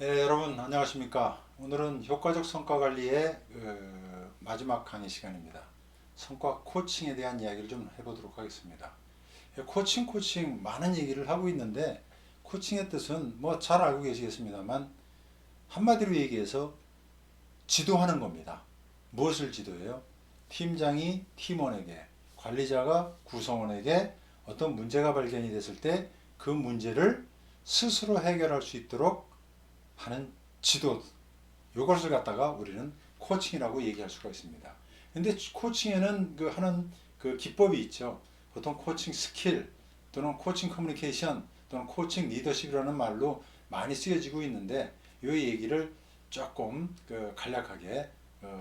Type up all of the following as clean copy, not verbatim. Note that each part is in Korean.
네, 여러분 안녕하십니까. 오늘은 효과적 성과 관리의 마지막 강의 시간입니다. 성과 코칭에 대한 이야기를 좀 해보도록 하겠습니다. 코칭 많은 얘기를 하고 있는데 코칭의 뜻은 뭐 잘 알고 계시겠습니다만 한마디로 얘기해서 지도하는 겁니다. 무엇을 지도해요? 팀장이 팀원에게, 관리자가 구성원에게 어떤 문제가 발견이 됐을 때 그 문제를 스스로 해결할 수 있도록 하는 지도, 이것을 갖다가 우리는 코칭이라고 얘기할 수가 있습니다. 근데 코칭에는 하는 그 기법이 있죠. 보통 코칭 스킬 또는 코칭 커뮤니케이션 또는 코칭 리더십이라는 말로 많이 쓰여지고 있는데 이 얘기를 조금 간략하게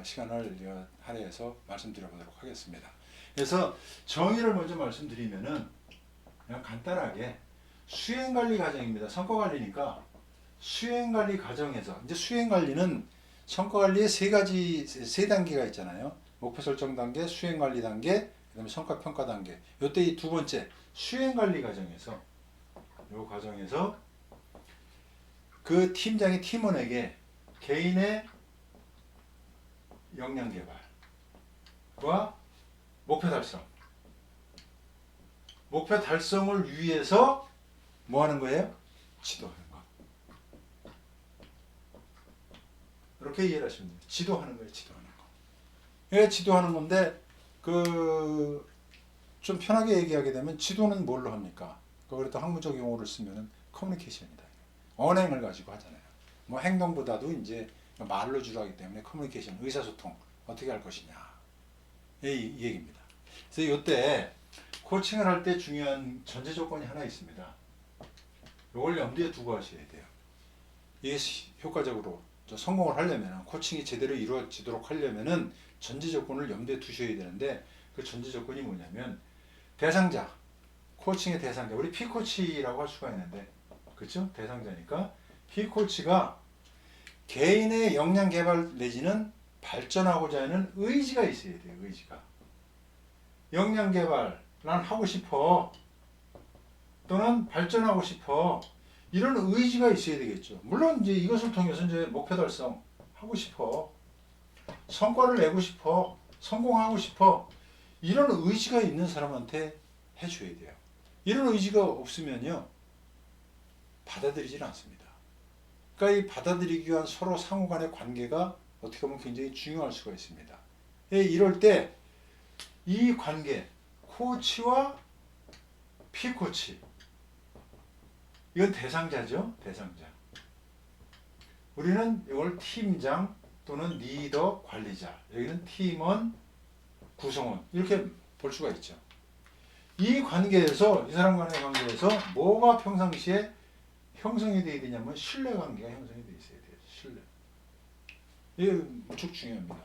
시간을 할애해서 말씀드려보도록 하겠습니다. 그래서 정의를 먼저 말씀드리면은 그냥 간단하게 수행관리 과정입니다. 성과관리니까 수행관리 과정에서 이제 수행관리는 성과관리에 세 단계가 있잖아요. 목표 설정 단계, 수행관리 단계, 그다음에 성과평가 단계. 요때 이 두 번째 수행관리 과정에서 요 과정에서 그 팀장이 팀원에게 개인의 역량 개발과 목표 달성, 목표 달성을 위해서 뭐 하는 거예요? 지도하는 거. 이렇게 이해를 하시면 돼요. 지도하는 거예요, 지도하는 거. 예, 지도하는 건데, 좀 편하게 얘기하게 되면 지도는 뭘로 합니까? 그래도 학문적 용어를 쓰면은 커뮤니케이션이다. 언행을 가지고 하잖아요. 뭐 행동보다도 이제 말로 주로 하기 때문에 커뮤니케이션, 의사소통, 어떻게 할 것이냐. 이 얘기입니다. 그래서 이때 코칭을 할 때 중요한 전제 조건이 하나 있습니다. 이걸 염두에 두고 하셔야 돼요. 이게 효과적으로 성공을 하려면, 코칭이 제대로 이루어지도록 하려면은 전제 조건을 염두에 두셔야 되는데, 그 전제 조건이 뭐냐면 대상자, 코칭의 대상자, 우리 P코치라고 할 수가 있는데, 그렇죠? 대상자니까 P코치가 개인의 역량 개발 내지는 발전하고자 하는 의지가 있어야 돼요. 의지가. 역량 개발, 난 하고 싶어, 또는 발전하고 싶어, 이런 의지가 있어야 되겠죠. 물론 이제 이것을 통해서 이제 목표 달성 하고 싶어, 성과를 내고 싶어, 성공하고 싶어, 이런 의지가 있는 사람한테 해줘야 돼요. 이런 의지가 없으면요, 받아들이지는 않습니다. 그러니까 이 받아들이기 위한 서로 상호 간의 관계가 어떻게 보면 굉장히 중요할 수가 있습니다. 이럴 때 이 관계, 코치와 피코치, 이건 대상자죠. 대상자. 우리는 이걸 팀장 또는 리더, 관리자, 여기는 팀원, 구성원, 이렇게 볼 수가 있죠. 이 관계에서, 이 사람 간의 관계에서 뭐가 평상시에 형성이 되어야 되냐면 신뢰관계가 형성이 되어 있어야 돼요. 신뢰. 이게 무척 중요합니다.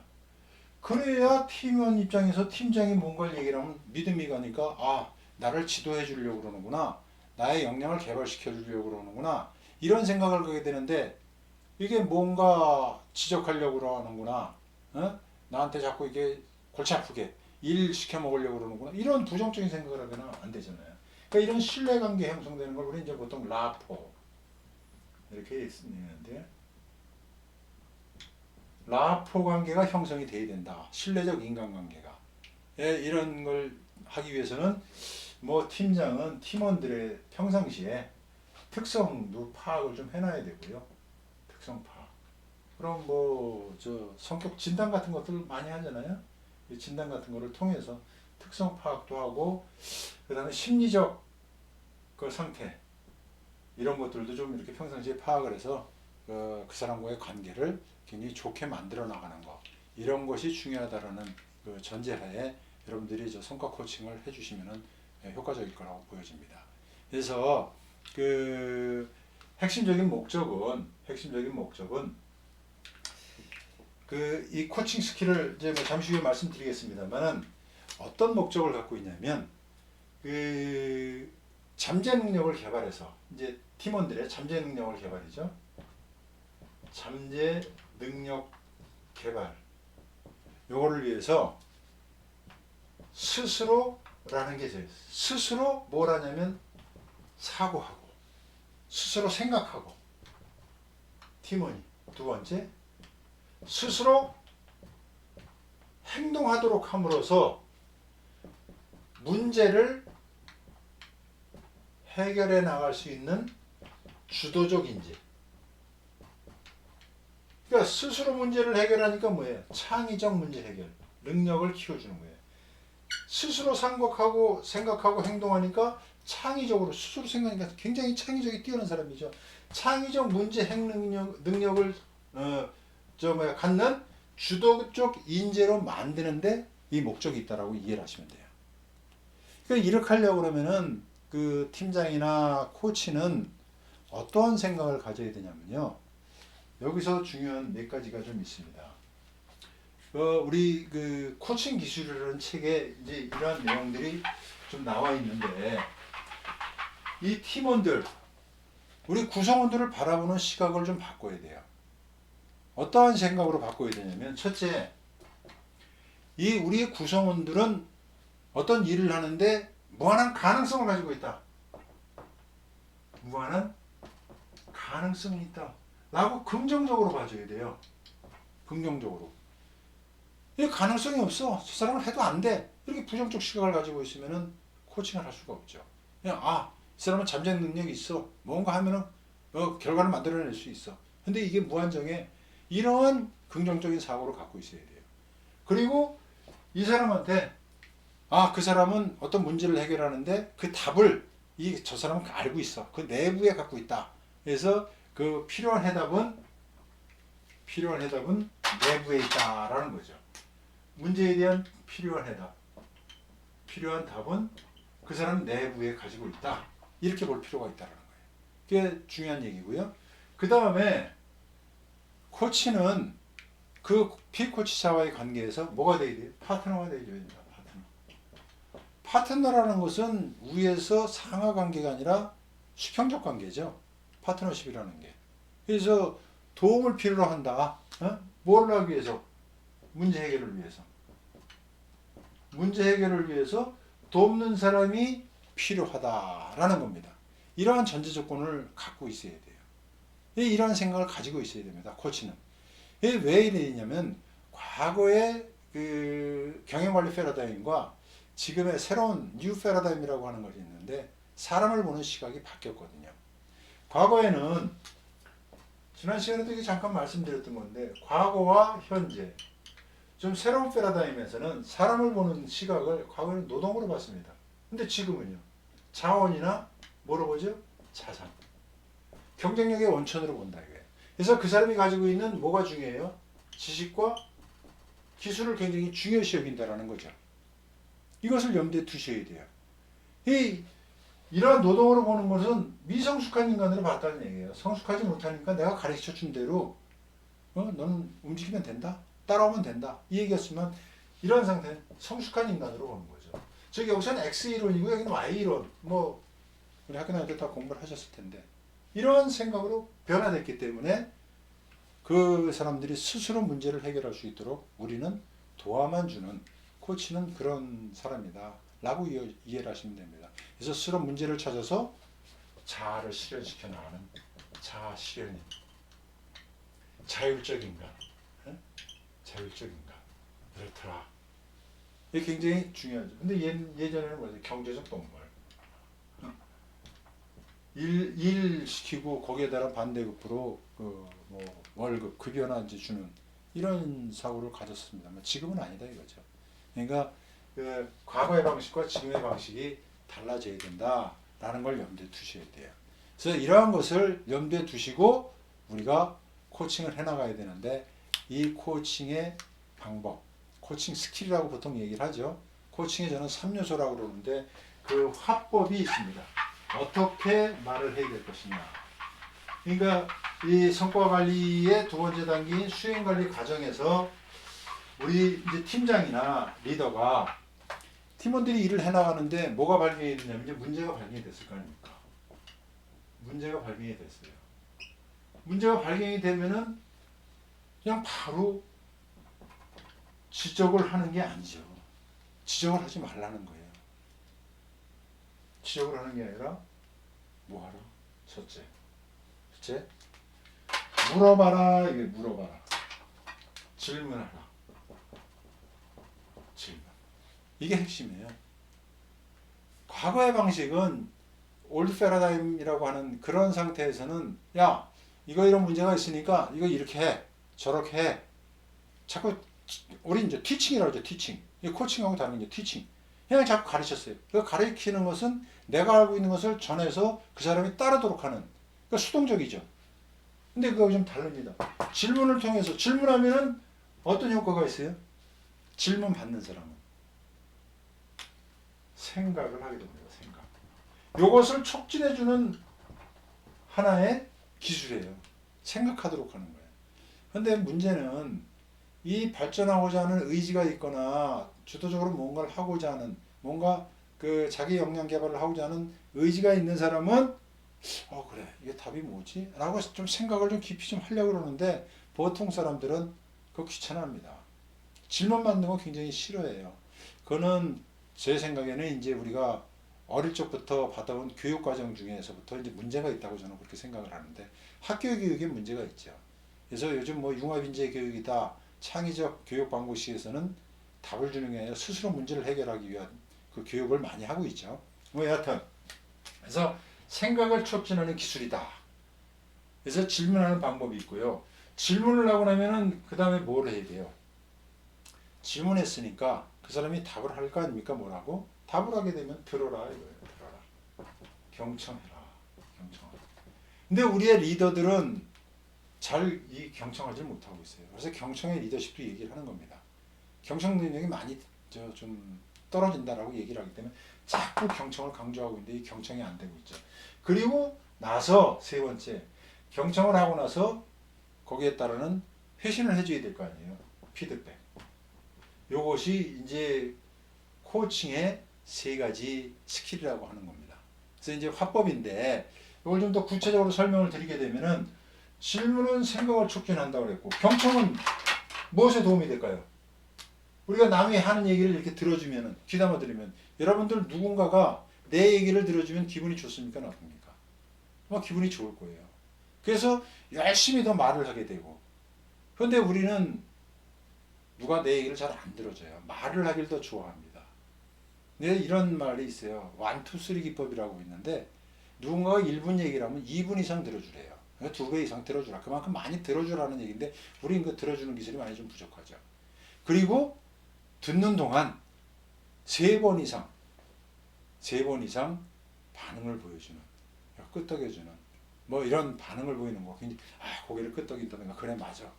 그래야 팀원 입장에서 팀장이 뭔가를 얘기를 하면 믿음이 가니까, 아, 나를 지도해 주려고 그러는구나, 나의 역량을 개발시켜 주려고 그러는구나, 이런 생각을 갖게 되는데, 이게 뭔가 지적하려고 하는구나, 어? 나한테 자꾸 이게 골치 아프게 일 시켜 먹으려고 그러는구나, 이런 부정적인 생각을 하면 안 되잖아요. 그러니까 이런 신뢰관계 형성되는 걸 우리 이제 보통 라포 이렇게 쓰는데, 라포 관계가 형성이 돼야 된다. 신뢰적 인간관계가. 예, 이런 걸 하기 위해서는 뭐 팀장은 팀원들의 평상시에 특성도 파악을 좀 해놔야 되고요. 특성 파악. 그럼 뭐 성격 진단 같은 것들 많이 하잖아요. 이 진단 같은 거를 통해서 특성 파악도 하고, 그다음에 심리적 그 상태, 이런 것들도 좀 이렇게 평상시에 파악을 해서 그 사람과의 관계를 굉장히 좋게 만들어 나가는 것, 이런 것이 중요하다라는 그 전제하에 여러분들이 성과 코칭을 해주시면 효과적일 거라고 보여집니다. 그래서 그 핵심적인 목적은 그 이 코칭 스킬을 이제 뭐 잠시 후에 말씀드리겠습니다만은, 어떤 목적을 갖고 있냐면 그 잠재 능력을 개발해서, 이제 팀원들의 잠재 능력을 개발이죠. 잠재 능력 개발. 요거를 위해서 스스로라는 게 있어요. 스스로 뭘 하냐면 사고하고, 스스로 생각하고, 팀원이. 두 번째, 스스로 행동하도록 함으로써 문제를 해결해 나갈 수 있는 주도적 인재. 그러니까 스스로 문제를 해결하니까 뭐예요? 창의적 문제 해결 능력을 키워주는 거예요. 스스로 생각하고 행동하니까 창의적으로 스스로 생각하니까 굉장히 창의적이 뛰어난 사람이죠. 창의적 문제 능력을 갖는 주도적 인재로 만드는데 이 목적이 있다라고 이해를 하시면 돼요. 그러니까 이렇게 하려고 그러면은 그 팀장이나 코치는 어떠한 생각을 가져야 되냐면요. 여기서 중요한 몇 가지가 좀 있습니다. 우리 그 코칭 기술이라는 책에 이제 이러한 내용들이 좀 나와 있는데 이 팀원들, 우리 구성원들을 바라보는 시각을 좀 바꿔야 돼요. 어떠한 생각으로 바꿔야 되냐면 첫째, 이 우리의 구성원들은 어떤 일을 하는데 무한한 가능성을 가지고 있다. 무한한 가능성이 있다. 라고 긍정적으로 봐줘야 돼요. 긍정적으로. 이 가능성이 없어. 저 사람은 해도 안 돼. 이렇게 부정적 시각을 가지고 있으면은 코칭을 할 수가 없죠. 그냥 이 사람은 잠재적 능력이 있어. 뭔가 하면은 결과를 만들어낼 수 있어. 근데 이게 무한정에 이러한 긍정적인 사고를 갖고 있어야 돼요. 그리고 이 사람한테 그 사람은 어떤 문제를 해결하는데 그 답을 저 사람은 알고 있어. 그 내부에 갖고 있다. 그래서 그 필요한 해답은 내부에 있다라는 거죠. 문제에 대한 필요한 해답, 필요한 답은 그 사람 내부에 가지고 있다. 이렇게 볼 필요가 있다라는 거예요. 그게 중요한 얘기고요. 그 다음에 코치는 그 피코치자와의 관계에서 뭐가 돼야 돼요? 파트너가 돼야 됩니다. 파트너라는 것은 위에서 상하 관계가 아니라 수평적 관계죠. 파트너십이라는 게. 그래서 도움을 필요로 한다. 뭘 하기 위해서? 문제 해결을 위해서. 문제 해결을 위해서 돕는 사람이 필요하다라는 겁니다. 이러한 전제 조건을 갖고 있어야 돼요. 이러한 생각을 가지고 있어야 됩니다. 코치는. 왜 이러냐면 과거의 그 경영관리 패러다임과 지금의 새로운 뉴 패러다임이라고 하는 것이 있는데 사람을 보는 시각이 바뀌었거든요. 과거에는 지난 시간에도 잠깐 말씀드렸던 건데 과거와 현재 좀 새로운 패러다임에서는 사람을 보는 시각을 과거에는 노동으로 봤습니다. 근데 지금은요. 자원이나 뭐로 보죠? 자산. 경쟁력의 원천으로 본다 이거예요. 그래서 그 사람이 가지고 있는 뭐가 중요해요? 지식과 기술을 굉장히 중요시 여긴다라는 거죠. 이것을 염두에 두셔야 돼요. 이러한 노동으로 보는 것은 미성숙한 인간으로 봤다는 얘기예요. 성숙하지 못하니까 내가 가르쳐준 대로 너는 움직이면 된다. 따라오면 된다. 이 얘기였으면 이런 상태는 성숙한 인간으로 보는 거죠. 즉 여기서는 X이론이고 여기는 Y이론. 우리 학교 다닐 때 다 공부를 하셨을 텐데 이런 생각으로 변화됐기 때문에 그 사람들이 스스로 문제를 해결할 수 있도록 우리는 도와만 주는 코치는 그런 사람이다 라고 이해를 하시면 됩니다. 그래서 스스로 문제를 찾아서 자아를 실현시켜 나가는 자아 실현인 자율적인가 자율적인가 그렇더라. 이게 굉장히 중요하죠. 근데 예전에는 뭐지? 경제적 동물 일 시키고 거기에 따른 반대급부로 월급 급여나 이제 주는 이런 사고를 가졌습니다. 지금은 아니다 이거죠. 그러니까 그 과거의 방식과 지금의 방식이 달라져야 된다라는 걸 염두에 두셔야 돼요. 그래서 이러한 것을 염두에 두시고 우리가 코칭을 해나가야 되는데 이 코칭의 방법, 코칭 스킬이라고 보통 얘기를 하죠. 코칭에 저는 3요소라고 그러는데 그 화법이 있습니다. 어떻게 말을 해야 될 것이냐. 그러니까 이 성과 관리의 두 번째 단계인 수행 관리 과정에서 우리 이제 팀장이나 리더가 팀원들이 일을 해나가는데 뭐가 발견이 되냐면 이제 문제가 발견이 됐을 거 아닙니까? 문제가 발견이 됐어요. 문제가 발견이 되면은 그냥 바로 지적을 하는 게 아니죠. 지적을 하지 말라는 거예요. 지적을 하는 게 아니라 뭐하라? 첫째, 물어봐라. 이게 물어봐라. 질문하라. 질문. 이게 핵심이에요. 과거의 방식은 올드 패러다임이라고 하는 그런 상태에서는 야 이거 이런 문제가 있으니까 이거 이렇게 해 저렇게 해 자꾸 우리 이제 티칭이라고 하죠. 티칭. 이 코칭하고 다른 게 티칭. 그냥 자꾸 가르쳤어요. 그 가르치는 것은 내가 알고 있는 것을 전해서 그 사람이 따르도록 하는 그러니까 수동적이죠. 근데 그거 좀 다릅니다. 질문을 통해서 질문하면은 어떤 효과가 있어요? 질문 받는 사람은 생각을 하게 됩니다. 생각. 요것을 촉진해주는 하나의 기술이에요. 생각하도록 하는 거예요. 근데 문제는 이 발전하고자 하는 의지가 있거나 주도적으로 뭔가를 하고자 하는 뭔가 그 자기 역량 개발을 하고자 하는 의지가 있는 사람은 그래 이게 답이 뭐지? 라고 좀 생각을 좀 깊이 좀 하려고 그러는데 보통 사람들은 그거 귀찮아합니다. 질문 받는 거 굉장히 싫어해요. 그거는 제 생각에는 이제 우리가 어릴 적부터 받아온 교육 과정 중에서부터 이제 문제가 있다고 저는 그렇게 생각을 하는데 학교 교육에 문제가 있죠. 그래서 요즘 뭐 융합인재 교육이다 창의적 교육 방법식에서는 답을 주는 게 아니라 스스로 문제를 해결하기 위한 그 교육을 많이 하고 있죠. 뭐 여하튼 그래서 생각을 촉진하는 기술이다. 그래서 질문하는 방법이 있고요. 질문을 하고 나면은 그 다음에 뭘 해야 돼요? 질문했으니까 그 사람이 답을 할 거 아닙니까? 뭐라고? 답을 하게 되면 들어라 이거예요. 들어라. 경청해라. 경청하라. 근데 우리의 리더들은 잘 이 경청하지 못하고 있어요. 그래서 경청의 리더십도 얘기를 하는 겁니다. 경청 능력이 많이 좀 떨어진다라고 얘기를 하기 때문에 자꾸 경청을 강조하고 있는데 이 경청이 안 되고 있죠. 그리고 나서 세 번째 경청을 하고 나서 거기에 따르는 회신을 해줘야 될 거 아니에요. 피드백. 요것이 이제 코칭의 세 가지 스킬이라고 하는 겁니다. 그래서 이제 화법인데 이걸 좀 더 구체적으로 설명을 드리게 되면은 질문은 생각을 촉진한다고 그랬고 경청은 무엇에 도움이 될까요? 우리가 남이 하는 얘기를 이렇게 들어주면은 귀담아 들으면 여러분들 누군가가 내 얘기를 들어주면 기분이 좋습니까 나쁩니까? 기분이 좋을 거예요. 그래서 열심히 더 말을 하게 되고 그런데 우리는 누가 내 얘기를 잘 안 들어줘요. 말을 하길 더 좋아합니다. 네, 이런 말이 있어요. 1, 2, 3 기법이라고 있는데 누군가가 1분 얘기를 하면 2분 이상 들어주래요. 2배 이상 들어주라. 그만큼 많이 들어주라는 얘기인데 우리는 그 들어주는 기술이 많이 좀 부족하죠. 그리고 듣는 동안 3번 이상 반응을 보여주는 끄떡여주는 뭐 이런 반응을 보이는 거 굉장히 고개를 끄떡인다든가 그래 맞아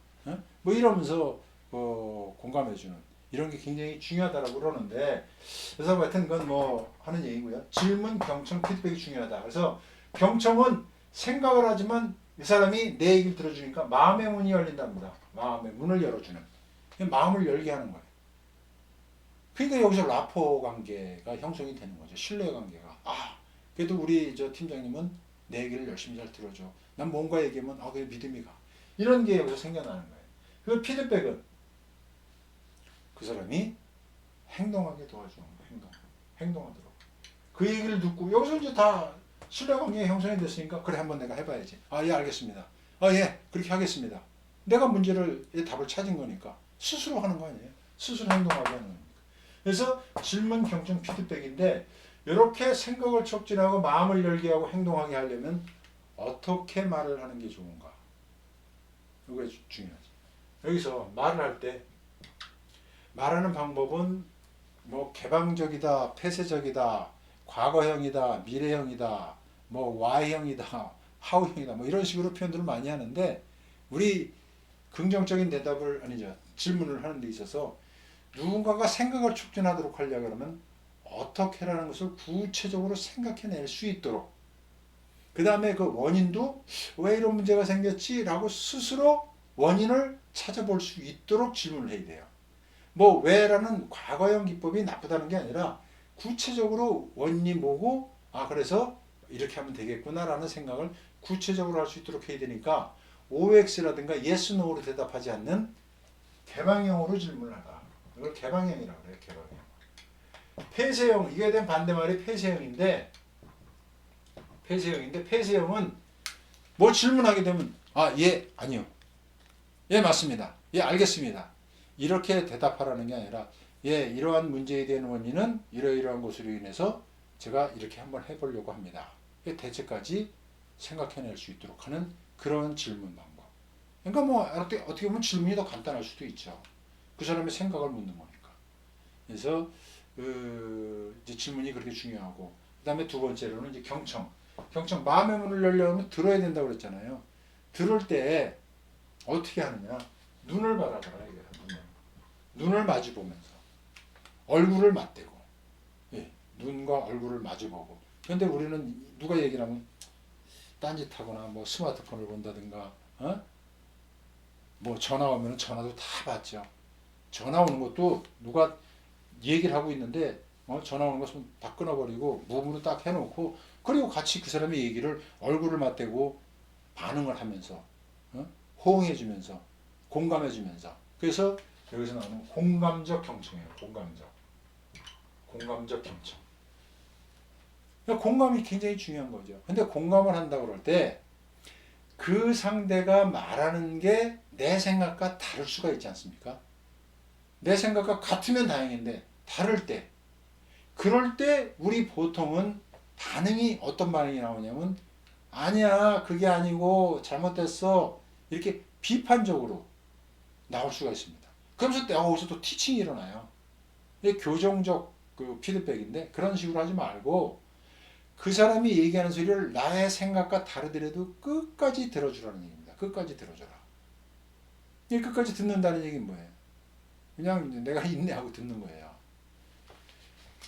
뭐 이러면서 공감해주는 이런 게 굉장히 중요하다라고 그러는데 그래서 하여튼 그건 뭐 하는 얘기고요. 질문, 경청, 피드백이 중요하다. 그래서 경청은 생각을 하지만 이 사람이 내 얘기를 들어주니까 마음의 문이 열린답니다. 마음의 문을 열어주는 마음을 열게 하는 거예요. 그러니까 여기서 라포 관계가 형성이 되는 거죠. 신뢰 관계가. 그래도 우리 저 팀장님은 내 얘기를 열심히 잘 들어줘. 난 뭔가 얘기하면 그게 믿음이 가. 이런 게 여기서 생겨나는 거예요. 그 피드백은 그 사람이 행동하게 도와주는 거예요. 행동하도록. 그 얘기를 듣고 여기서 이제 다 신뢰관계가 형성이 됐으니까 그래 한번 내가 해봐야지. 예 알겠습니다. 예 그렇게 하겠습니다. 내가 문제를 답을 찾은 거니까 스스로 하는 거 아니에요. 스스로 행동하게 하는 거니까. 그래서 질문, 경청, 피드백인데 이렇게 생각을 촉진하고 마음을 열게 하고 행동하게 하려면 어떻게 말을 하는 게 좋은가? 이게 중요하지. 여기서 말을 할 때 말하는 방법은 뭐 개방적이다, 폐쇄적이다, 과거형이다, 미래형이다, 뭐 Y형이다, 하우형이다, 뭐 이런 식으로 표현들을 많이 하는데 우리 긍정적인 대답을 아니죠 질문을 하는 데 있어서 누군가가 생각을 촉진하도록 하려고 하면 어떻게라는 것을 구체적으로 생각해낼 수 있도록 그 다음에 그 원인도 왜 이런 문제가 생겼지? 라고 스스로 원인을 찾아볼 수 있도록 질문을 해야 돼요. 뭐 왜라는 과거형 기법이 나쁘다는 게 아니라 구체적으로 원인이 뭐고 그래서 이렇게 하면 되겠구나 라는 생각을 구체적으로 할 수 있도록 해야 되니까 OX라든가 yes, no로 대답하지 않는 개방형으로 질문을 하라. 이걸 개방형이라고 그래요. 개방형. 폐쇄형, 이거에 대한 반대말이 폐쇄형인데 폐쇄형은 뭐 질문하게 되면 예, 아니요. 예, 맞습니다. 예, 알겠습니다. 이렇게 대답하라는 게 아니라 예, 이러한 문제에 대한 원인은 이러이러한 것으로 인해서 제가 이렇게 한번 해보려고 합니다. 대책까지 생각해낼 수 있도록 하는 그런 질문 방법. 그러니까 뭐 어떻게 보면 질문이 더 간단할 수도 있죠. 그 사람의 생각을 묻는 거니까. 그래서 이제 질문이 그렇게 중요하고, 그다음에 두 번째로는 이제 경청. 마음의 문을 열려면 들어야 된다고 그랬잖아요. 들을 때 어떻게 하느냐? 눈을 바라봐라 이거야. 눈을 마주 보면서 얼굴을 맞대고, 예, 눈과 얼굴을 마주 보고. 그런데 우리는 누가 얘기를 하면 딴짓하거나 뭐 스마트폰을 본다든가, 뭐 전화 오면 전화도 다 받죠. 전화 오는 것도 누가 얘기를 하고 있는데 전화 오는 것은 다 끊어버리고 무음으로 딱 해놓고, 그리고 같이 그 사람의 얘기를 얼굴을 맞대고 반응을 하면서 호응해주면서 공감해주면서. 그래서 여기서 나오는 공감적 경청이에요. 공감적 경청. 공감이 굉장히 중요한 거죠. 근데 공감을 한다 그럴 때 그 상대가 말하는 게 내 생각과 다를 수가 있지 않습니까? 내 생각과 같으면 다행인데 다를 때, 그럴 때 우리 보통은 어떤 반응이 나오냐면 아니야, 그게 아니고 잘못됐어, 이렇게 비판적으로 나올 수가 있습니다. 그러면서 거기서 또 티칭이 일어나요. 이게 교정적 그 피드백인데, 그런 식으로 하지 말고 그 사람이 얘기하는 소리를 나의 생각과 다르더라도 끝까지 들어주라는 얘기입니다. 끝까지 들어줘라. 이 끝까지 듣는다는 얘기는 뭐예요? 그냥 내가 인내하고 듣는 거예요.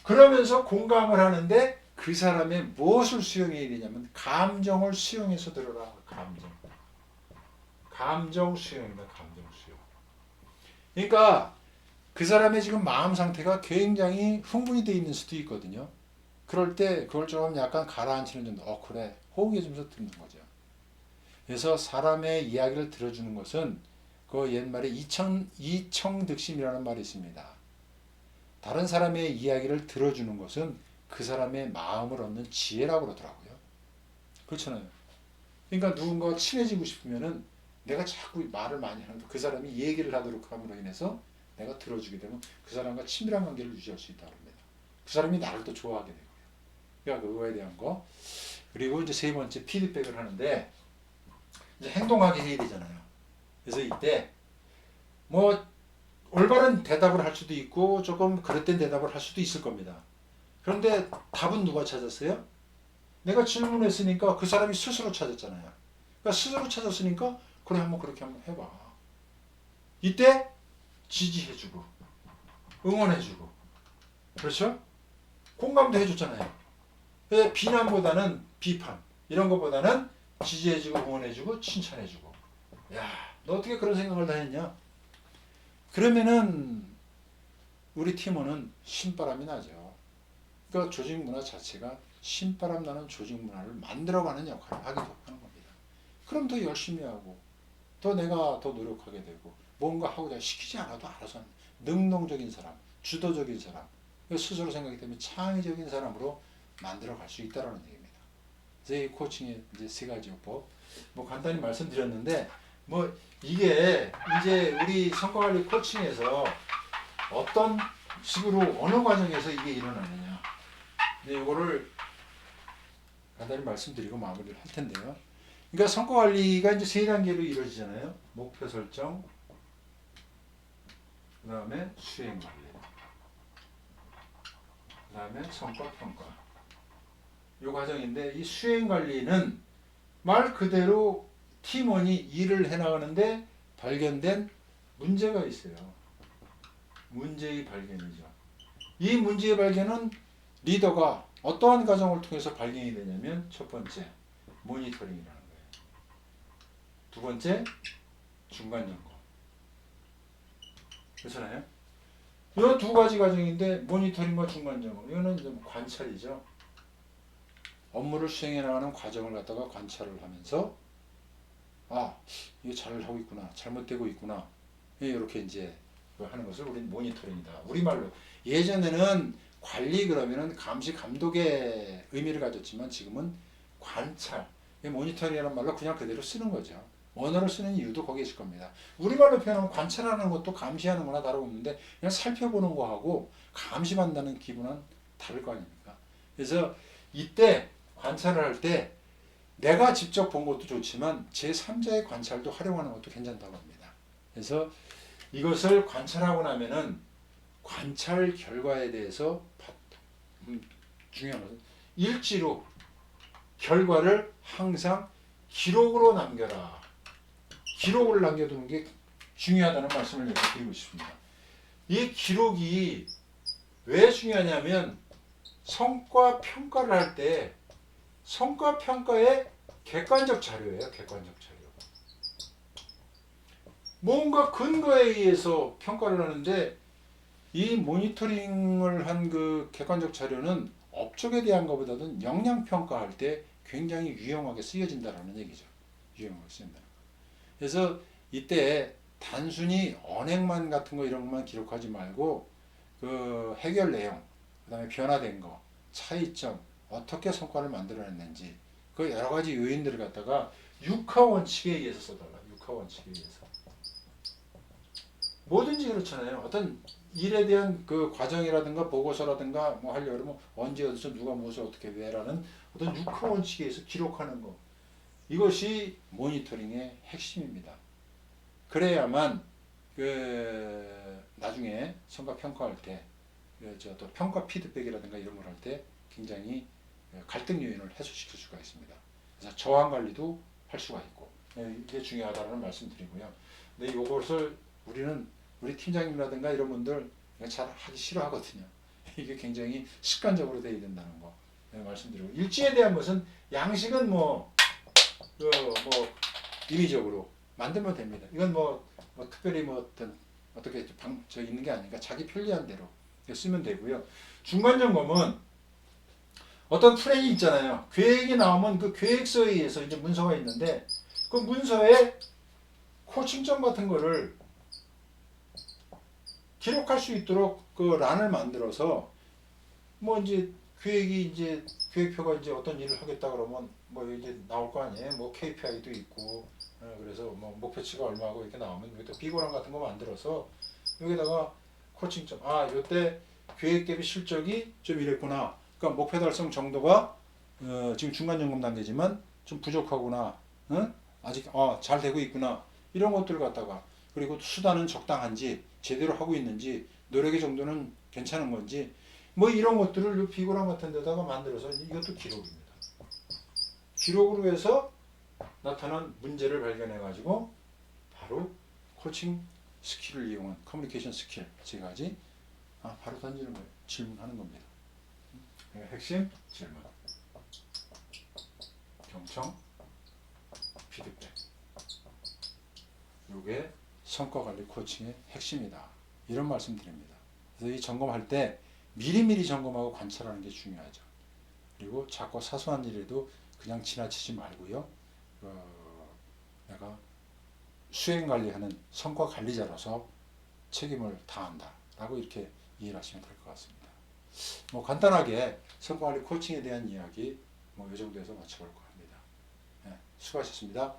그러면서 공감을 하는데 그 사람의 무엇을 수용해야 되냐면 감정을 수용해서 들어라. 감정 수용입니다. 감정 수용. 그러니까 그 사람의 지금 마음 상태가 굉장히 흥분이 되어 있는 수도 있거든요. 그럴 때 그걸 좀 약간 가라앉히는 정도. 그래. 호응해주면서 듣는 거죠. 그래서 사람의 이야기를 들어주는 것은 그 옛말에 이청득심이라는 말이 있습니다. 다른 사람의 이야기를 들어주는 것은 그 사람의 마음을 얻는 지혜라고 그러더라고요. 그렇잖아요. 그러니까 누군가와 친해지고 싶으면은 내가 자꾸 말을 많이 하는 그 사람이 얘기를 하도록 함으로 인해서 내가 들어주게 되면 그 사람과 친밀한 관계를 유지할 수 있다고 합니다. 그 사람이 나를 또 좋아하게 되고요. 그러니까 그거에 대한 거. 그리고 이제 세 번째 피드백을 하는데 이제 행동하게 해야 되잖아요. 그래서 이때 뭐 올바른 대답을 할 수도 있고 조금 그릇된 대답을 할 수도 있을 겁니다. 그런데 답은 누가 찾았어요? 내가 질문했으니까 그 사람이 스스로 찾았잖아요. 그러니까 스스로 찾았으니까 그래, 한번 그렇게 한번 해봐. 이때 지지해주고 응원해주고, 그렇죠? 공감도 해줬잖아요. 비난보다는 비판, 이런 것보다는 지지해주고 응원해주고 칭찬해주고. 야, 너 어떻게 그런 생각을 다 했냐? 그러면은 우리 팀원은 신바람이 나죠. 그러니까 조직 문화 자체가 신바람 나는 조직 문화를 만들어가는 역할을 하기도 하는 겁니다. 그럼 더 열심히 하고 더 내가 더 노력하게 되고 뭔가 하고 시키지 않아도 알아서 하는 능동적인 사람, 주도적인 사람, 스스로 생각이 되면 창의적인 사람으로 만들어갈 수 있다는 얘기입니다. 그래서 이 코칭의 이제 세 가지 요법, 뭐 간단히 말씀드렸는데, 뭐 이게 이제 우리 성과관리 코칭에서 어떤 식으로 어느 과정에서 이게 일어나느냐, 이거를 간단히 말씀드리고 마무리를 할 텐데요. 그러니까 성과관리가 이제 세 단계로 이루어지잖아요. 목표 설정, 그 다음에 수행관리, 그 다음에 성과평가. 이 과정인데, 이 수행관리는 말 그대로 팀원이 일을 해나가는데 발견된 문제가 있어요. 문제의 발견이죠. 이 문제의 발견은 리더가 어떠한 과정을 통해서 발견이 되냐면, 첫 번째 모니터링이라는 거예요. 두 번째 중간 점검. 그렇잖아요. 이 두 가지 과정인데, 모니터링과 중간 점검, 이거는 좀 관찰이죠. 업무를 수행해 나가는 과정을 갖다가 관찰을 하면서 이게 잘 하고 있구나, 잘못되고 있구나, 이렇게 이제 하는 것을 우리는 모니터링이다. 우리말로 예전에는 관리 그러면은 감시 감독의 의미를 가졌지만 지금은 관찰, 모니터링이라는 말로 그냥 그대로 쓰는 거죠. 언어를 쓰는 이유도 거기에 있을 겁니다. 우리말로 표현하면 관찰하는 것도 감시하는 거나 다름없는데 그냥 살펴보는 거하고 감시한다는 기분은 다를 거 아닙니까? 그래서 이때 관찰을 할 때 내가 직접 본 것도 좋지만 제3자의 관찰도 활용하는 것도 괜찮다고 합니다. 그래서 이것을 관찰하고 나면은 관찰 결과에 대해서 중요한 것은 일지로 결과를 항상 기록으로 남겨라. 기록을 남겨두는 게 중요하다는 말씀을 드리고 싶습니다. 이 기록이 왜 중요하냐면 성과 평가를 할 때 성과 평가의 객관적 자료예요. 객관적 자료. 뭔가 근거에 의해서 평가를 하는데 이 모니터링을 한 그 객관적 자료는 업적에 대한 것보다는 역량 평가할 때 굉장히 유용하게 쓰여진다라는 얘기죠. 유용하게 쓰인다. 그래서 이때 단순히 언행만 같은 거 이런 것만 기록하지 말고 그 해결 내용, 그다음에 변화된 거, 차이점, 어떻게 성과를 만들어냈는지 그 여러 가지 요인들을 갖다가 육하 원칙에 의해서 써달라. 육하 원칙에 의해서. 뭐든지 그렇잖아요. 어떤 일에 대한 그 과정이라든가 보고서라든가 뭐 하려고 그러면 언제 어디서 누가 무엇을 어떻게 왜라는 어떤 육하 원칙에 의해서 기록하는 거. 이것이 모니터링의 핵심입니다. 그래야만 그 나중에 성과 평가할 때 또 평가 피드백이라든가 이런 걸 할 때 굉장히 갈등 요인을 해소시킬 수가 있습니다. 그래서 저항 관리도 할 수가 있고 이게 중요하다는 말씀드리고요. 근데 이것을 우리 팀장님이라든가 이런 분들 잘 하기 싫어하거든요. 이게 굉장히 습관적으로 돼야 된다는 거 말씀드리고 일지에 대한 것은 양식은 뭐 임의적으로 만들면 됩니다. 이건 뭐 특별히 뭐 어떻게 저 있는 게 아니니까 자기 편리한 대로 쓰면 되고요. 중간 점검은 어떤 플랜이 있잖아요. 계획이 나오면 그 계획서에 의해서 이제 문서가 있는데 그 문서에 코칭점 같은 거를 기록할 수 있도록 그 란을 만들어서 뭐 이제 계획표가 이제 어떤 일을 하겠다 그러면 뭐 이제 나올 거 아니에요. 뭐 KPI도 있고 그래서 뭐 목표치가 얼마고 이렇게 나오면 여기다 비고랑 같은 거 만들어서 여기다가 코칭점 요때 계획 대비 실적이 좀 이랬구나. 그러니까 목표 달성 정도가 지금 중간 점검 단계지만 좀 부족하구나. 아직 잘 되고 있구나. 이런 것들을 갖다가 그리고 수단은 적당한지 제대로 하고 있는지 노력의 정도는 괜찮은 건지 뭐 이런 것들을 비고랑 같은 데다가 만들어서 이것도 기록입니다. 기록으로 해서 나타난 문제를 발견해 가지고 바로 코칭 스킬을 이용한 커뮤니케이션 스킬 세 가지 바로 던지는 거예요. 질문하는 겁니다. 핵심 질문, 경청, 피드백. 이게 성과관리 코칭의 핵심이다. 이런 말씀 드립니다. 그래서 이 점검할 때 미리미리 점검하고 관찰하는 게 중요하죠. 그리고 작고 사소한 일에도 그냥 지나치지 말고요. 내가 수행관리하는 성과관리자로서 책임을 다한다. 라고 이렇게 이해를 하시면 될 것 같습니다. 뭐 간단하게 성과관리 코칭에 대한 이야기 이 정도에서 마쳐볼까 합니다. 수고하셨습니다.